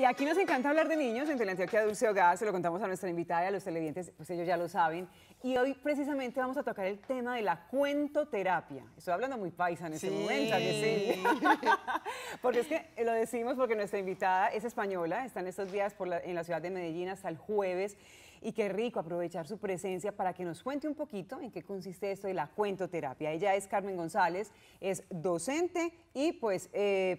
aquí nos encanta hablar de niños en Teleantioquia Dulce Hogar, se lo contamos a nuestra invitada y a los televidentes, pues ellos ya lo saben. Y hoy precisamente vamos a tocar el tema de la cuentoterapia. Estoy hablando muy paisa en este momento, ¿a que sí? Porque es que lo decimos porque nuestra invitada es española, está en estos días en la ciudad de Medellín hasta el jueves. Y qué rico aprovechar su presencia para que nos cuente un poquito en qué consiste esto de la cuentoterapia. Ella es Carmen González, es docente y pues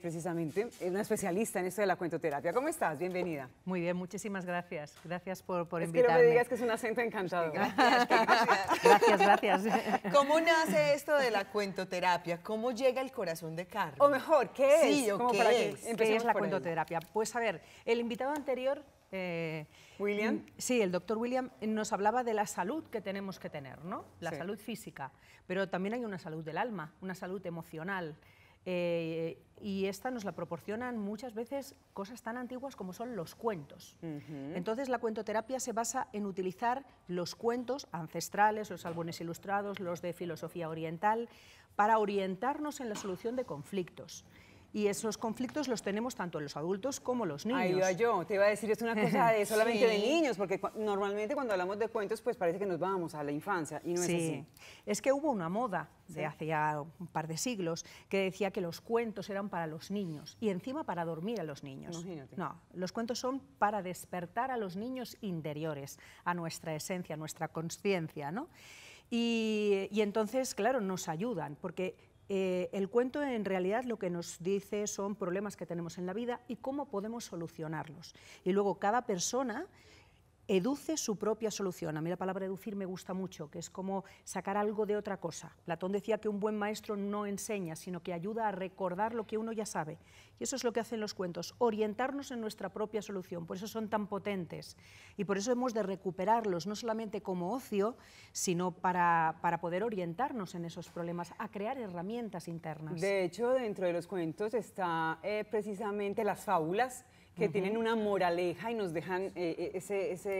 precisamente es una especialista en esto de la cuentoterapia. ¿Cómo estás? Bienvenida. Muy bien, muchísimas gracias. Gracias por invitarme. Es que no me digas que es un acento encantador. Gracias, gracias. ¿Cómo nace esto de la cuentoterapia? ¿Cómo llega el corazón de Carmen? O mejor, ¿qué es? Sí, ¿o qué es? ¿Qué es la cuentoterapia? Pues a ver, el invitado anterior... ¿William? Sí, el doctor William nos hablaba de la salud que tenemos que tener, ¿no? La Sí. salud física, pero también hay una salud del alma, una salud emocional. Y esta nos la proporcionan muchas veces cosas tan antiguas como son los cuentos. Entonces la cuentoterapia se basa en utilizar los cuentos ancestrales, los álbumes ilustrados, los de filosofía oriental, para orientarnos en la solución de conflictos. Y esos conflictos los tenemos tanto los adultos como los niños. Ahí iba yo, te iba a decir, es una cosa de solamente de niños, porque normalmente cuando hablamos de cuentos, pues parece que nos vamos a la infancia, y no es así. Es que hubo una moda de hace ya un par de siglos que decía que los cuentos eran para los niños y encima para dormir a los niños. Imagínate. No, los cuentos son para despertar a los niños interiores, a nuestra esencia, a nuestra consciencia, ¿no? Y entonces, claro, nos ayudan, porque el cuento en realidad lo que nos dice son problemas que tenemos en la vida y cómo podemos solucionarlos. Y luego cada persona educe su propia solución. A mí la palabra educir me gusta mucho, que es como sacar algo de otra cosa. Platón decía que un buen maestro no enseña, sino que ayuda a recordar lo que uno ya sabe. Y eso es lo que hacen los cuentos, orientarnos en nuestra propia solución. Por eso son tan potentes. Y por eso hemos de recuperarlos, no solamente como ocio, sino para poder orientarnos en esos problemas, a crear herramientas internas. De hecho, dentro de los cuentos está precisamente las fábulas, que tienen una moraleja y nos dejan esa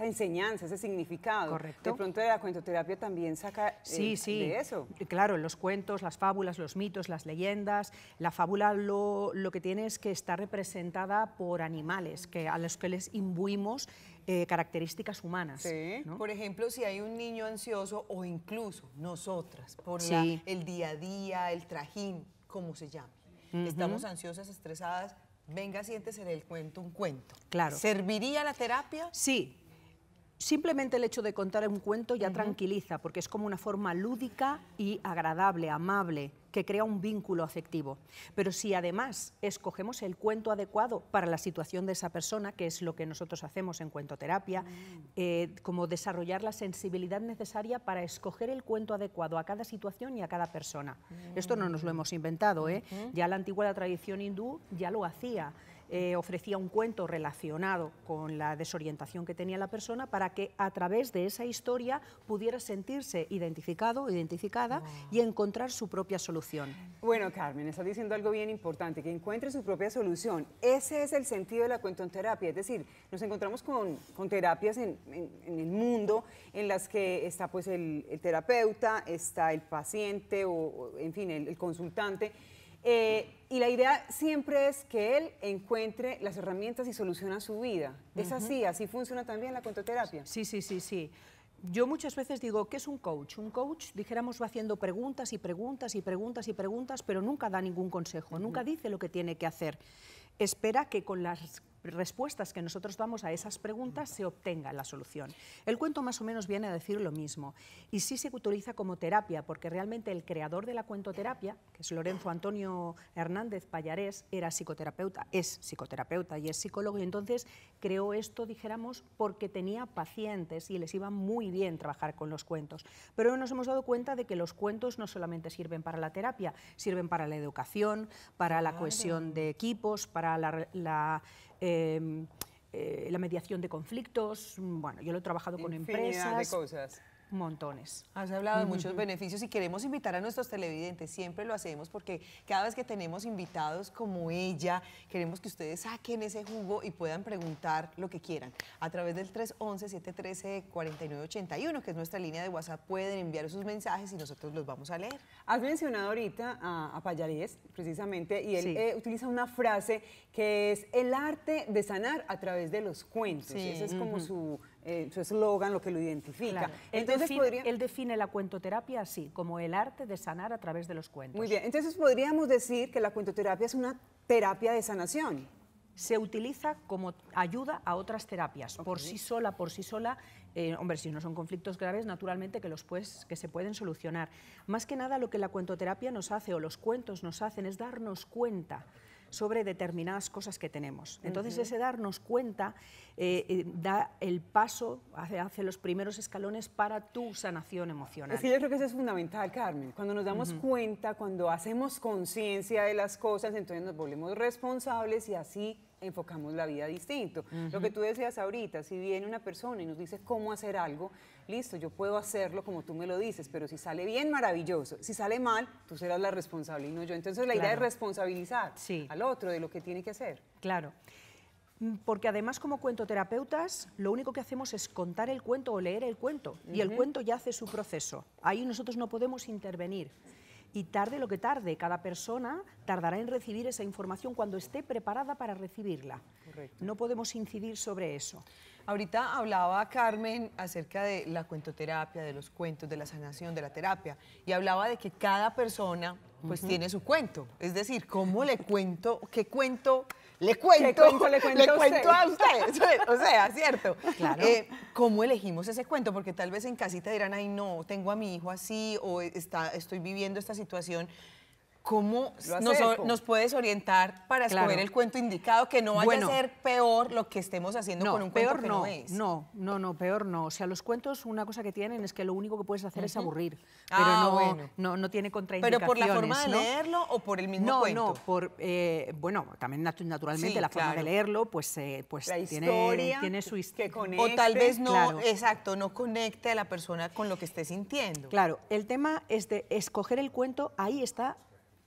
enseñanza, ese significado. Correcto. De pronto de la cuentoterapia también saca de eso. Claro, los cuentos, las fábulas, los mitos, las leyendas. La fábula lo que tiene es que está representada por animales a los que les imbuimos características humanas. Sí. ¿no? Por ejemplo, si hay un niño ansioso o incluso nosotras, por el día a día, el trajín, ¿cómo se llama? Estamos ansiosas, estresadas. Venga, siéntese en el cuento un cuento. Claro. ¿Serviría la terapia? Sí. Simplemente el hecho de contar un cuento ya tranquiliza, porque es como una forma lúdica y agradable, amable, que crea un vínculo afectivo. Pero si además escogemos el cuento adecuado para la situación de esa persona, que es lo que nosotros hacemos en cuentoterapia, como desarrollar la sensibilidad necesaria para escoger el cuento adecuado a cada situación y a cada persona. Esto no nos lo hemos inventado, ya la antigua tradición hindú ya lo hacía. Ofrecía un cuento relacionado con la desorientación que tenía la persona para que a través de esa historia pudiera sentirse identificado, identificada y encontrar su propia solución. Bueno, Carmen, estás diciendo algo bien importante, que encuentre su propia solución. Ese es el sentido de la cuentoterapia, es decir, nos encontramos con terapias en el mundo en las que está pues el terapeuta, está el paciente o en fin, el consultante. Y la idea siempre es que él encuentre las herramientas y soluciona su vida. ¿Es así? ¿Así funciona también la cuentoterapia? Sí. Yo muchas veces digo, ¿qué es un coach? Un coach, dijéramos, va haciendo preguntas y preguntas y preguntas y preguntas, pero nunca da ningún consejo, nunca dice lo que tiene que hacer. Espera que con las respuestas que nosotros damos a esas preguntas se obtenga la solución. El cuento más o menos viene a decir lo mismo y sí se utiliza como terapia porque realmente el creador de la cuentoterapia, que es Lorenzo Antonio Hernández Pallarés, era psicoterapeuta, es psicoterapeuta y es psicólogo y entonces creó esto, dijéramos, porque tenía pacientes y les iba muy bien trabajar con los cuentos. Pero nos hemos dado cuenta de que los cuentos no solamente sirven para la terapia, sirven para la educación, para la cohesión de equipos, para la mediación de conflictos. Bueno, yo lo he trabajado con empresas. De cosas. Montones. Has hablado de muchos beneficios y queremos invitar a nuestros televidentes, siempre lo hacemos porque cada vez que tenemos invitados como ella, queremos que ustedes saquen ese jugo y puedan preguntar lo que quieran. A través del 311-713-4981, que es nuestra línea de WhatsApp, pueden enviar sus mensajes y nosotros los vamos a leer. Has mencionado ahorita a Payarés, precisamente, y él Sí. utiliza una frase que es el arte de sanar a través de los cuentos. Sí. Ese es como su eslogan, lo que lo identifica. Claro. Entonces Él define la cuentoterapia así, como el arte de sanar a través de los cuentos. Muy bien, entonces podríamos decir que la cuentoterapia es una terapia de sanación. Se utiliza como ayuda a otras terapias. Por sí sola, hombre, si no son conflictos graves, naturalmente que se pueden solucionar. Más que nada lo que la cuentoterapia nos hace, o los cuentos nos hacen, es darnos cuenta sobre determinadas cosas que tenemos. Entonces ese darnos cuenta da el paso hacia los primeros escalones para tu sanación emocional. Es que yo creo que eso es fundamental, Carmen. Cuando nos damos cuenta, cuando hacemos conciencia de las cosas, entonces nos volvemos responsables y así enfocamos la vida distinto. Lo que tú decías ahorita, si viene una persona y nos dice cómo hacer algo, listo, yo puedo hacerlo como tú me lo dices, pero si sale bien, maravilloso. Si sale mal, tú serás la responsable y no yo. Entonces la idea es responsabilizar al otro de lo que tiene que hacer. Claro. Porque además como cuentoterapeutas lo único que hacemos es contar el cuento o leer el cuento y el cuento ya hace su proceso. Ahí nosotros no podemos intervenir. Y tarde lo que tarde, cada persona tardará en recibir esa información cuando esté preparada para recibirla. Correcto. No podemos incidir sobre eso. Ahorita hablaba Carmen acerca de la cuentoterapia, de los cuentos, de la sanación, de la terapia, y hablaba de que cada persona pues tiene su cuento. Es decir, ¿cómo le cuento? ¿Qué cuento le cuento? ¿Qué cuento le cuento a usted? O sea, ¿cierto? Claro. ¿Cómo elegimos ese cuento? Porque tal vez en casita dirán, ay no, tengo a mi hijo así o estoy viviendo esta situación. ¿Cómo nos puedes orientar para escoger el cuento indicado, que no vaya a ser peor lo que estemos haciendo con un cuento que no es? No, peor no. O sea, los cuentos, una cosa que tienen es que lo único que puedes hacer es aburrir, pero no tiene contraindicaciones. ¿Pero por la forma de leerlo o por el mismo cuento? Bueno, también naturalmente Sí, la forma claro. de leerlo, pues La historia tiene su historia. que conecte. O tal vez no, Claro. exacto, no conecte a la persona con lo que esté sintiendo. Claro, el tema es de escoger el cuento, ahí está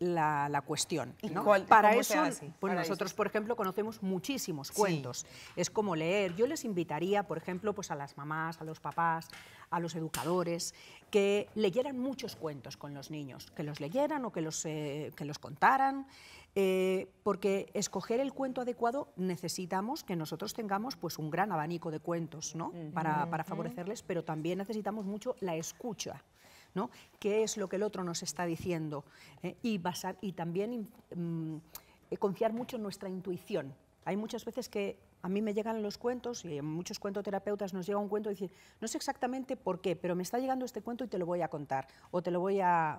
la cuestión, ¿Y ¿no? cómo Para se eso, hace? pues Para nosotros, eso. por ejemplo, conocemos muchísimos Sí. cuentos. Es como leer. Yo les invitaría, por ejemplo, pues a las mamás, a los papás, a los educadores, que leyeran muchos cuentos con los niños, que los leyeran o que los contaran, porque escoger el cuento adecuado necesitamos que nosotros tengamos pues un gran abanico de cuentos, ¿no? Para favorecerles, pero también necesitamos mucho la escucha, ¿no? ¿Qué es lo que el otro nos está diciendo? Y también confiar mucho en nuestra intuición. Hay muchas veces que a mí me llegan los cuentos, y a muchos cuentoterapeutas nos llega un cuento y dicen, no sé exactamente por qué, pero me está llegando este cuento y te lo voy a contar, o te lo voy a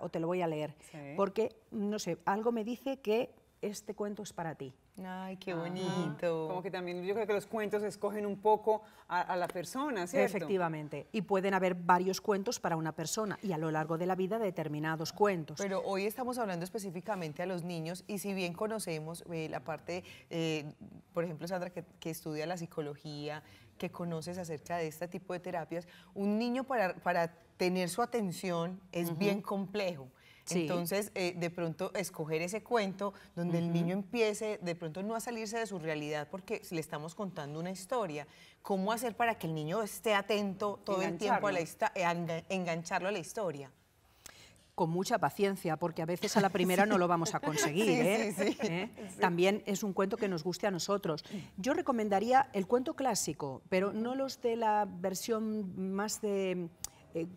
leer, porque, no sé, algo me dice que este cuento es para ti. Ay, qué bonito. Como que también yo creo que los cuentos escogen un poco a la persona, ¿cierto? Efectivamente, y pueden haber varios cuentos para una persona y a lo largo de la vida determinados cuentos. Pero hoy estamos hablando específicamente a los niños y si bien conocemos la parte, por ejemplo, Sandra, que estudia la psicología, que conoces acerca de este tipo de terapias, un niño para tener su atención es bien complejo. Sí. Entonces, de pronto, escoger ese cuento donde el niño empiece, de pronto, no a salirse de su realidad porque le estamos contando una historia. ¿Cómo hacer para que el niño esté atento todo el tiempo a engancharlo a la historia? Con mucha paciencia, porque a veces a la primera no lo vamos a conseguir. También es un cuento que nos guste a nosotros. Yo recomendaría el cuento clásico, pero no los de la versión más de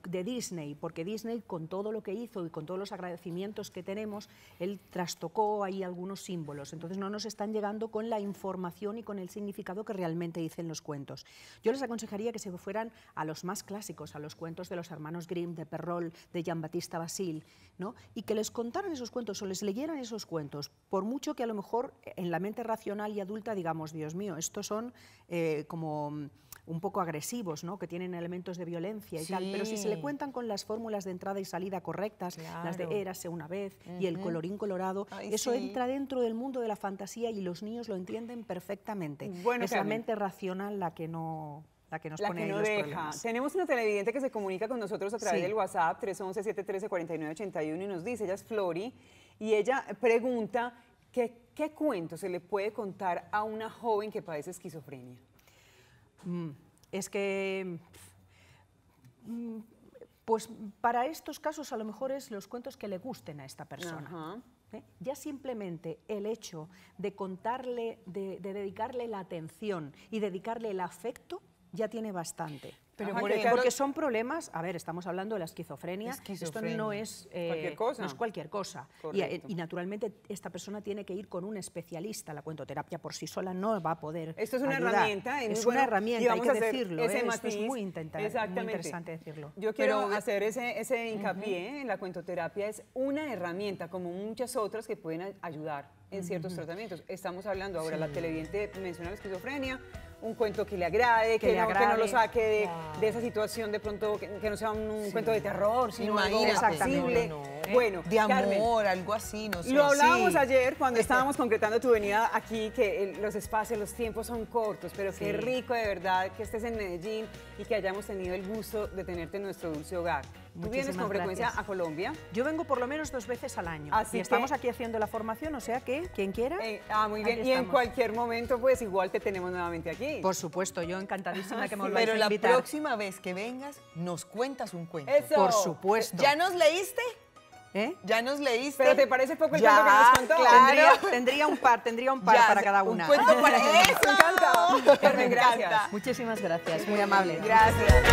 Disney, porque Disney, con todo lo que hizo y con todos los agradecimientos que tenemos, él trastocó ahí algunos símbolos, entonces no nos están llegando con la información y con el significado que realmente dicen los cuentos. Yo les aconsejaría que se fueran a los más clásicos, a los cuentos de los hermanos Grimm, de Perrault, de Jean-Baptiste Basile, ¿no? Y que les contaran esos cuentos o les leyeran esos cuentos, por mucho que a lo mejor en la mente racional y adulta digamos, Dios mío, estos son como un poco agresivos, ¿no? Que tienen elementos de violencia y tal, pero si se le cuentan con las fórmulas de entrada y salida correctas, las de érase una vez y el colorín colorado, eso entra dentro del mundo de la fantasía y los niños lo entienden perfectamente. Bueno, es la mente racional la que no la que nos La pone que ahí no los deja. problemas. Tenemos una televidente que se comunica con nosotros a través Sí. del WhatsApp 311-713-4981 y nos dice, ella es Flori, y ella pregunta qué cuento se le puede contar a una joven que padece esquizofrenia. Es que, pues para estos casos a lo mejor es los cuentos que le gusten a esta persona. Ajá. Ya simplemente el hecho de contarle, de dedicarle la atención y dedicarle el afecto, ya tiene bastante. Pero, Ajá, por que ejemplo, Porque son problemas, a ver, estamos hablando de la esquizofrenia, Esquizofrenia. esto no es Cualquier cosa. no es cualquier cosa. Correcto. Y naturalmente esta persona tiene que ir con un especialista. La cuentoterapia por sí sola no va a poder Esto es una ayudar. herramienta. y muy Es bueno, una y herramienta, hay vamos que a hacer decirlo. ese Esto matiz. es muy Exactamente. interesante decirlo. Yo quiero hacer ese hincapié en la cuentoterapia. Es una herramienta, como muchas otras, que pueden ayudar en ciertos tratamientos. Estamos hablando ahora, la televidente menciona la esquizofrenia, un cuento que le agrade, que no lo saque de esa situación de pronto, que no sea un cuento de terror, sino algo Imagínate, accesible. no. Bueno, de amor, Carmen, algo así, no sé. lo hablábamos Sí. ayer cuando estábamos concretando tu venida aquí, que los espacios, los tiempos son cortos, pero qué rico de verdad que estés en Medellín y que hayamos tenido el gusto de tenerte en nuestro dulce hogar. ¿Tú vienes Muchísimas con frecuencia gracias. a Colombia? Yo vengo por lo menos 2 veces al año. Así y estamos que- aquí haciendo la formación, o sea que quien quiera. Muy bien. aquí Y en estamos. cualquier momento, pues igual te tenemos nuevamente aquí. Por supuesto, yo encantadísima que me volváis Pero a la invitar. próxima vez que vengas, nos cuentas un cuento. Eso. Por supuesto. ¿Ya nos leíste? ¿Eh? ¿Ya nos leíste? ¿Pero te parece poco el Ya, cuento que nos contó? claro. Tendría un par Ya, para cada un una. cuento para Me encanta. Carmen, gracias. Muchísimas gracias, muy amable. Gracias.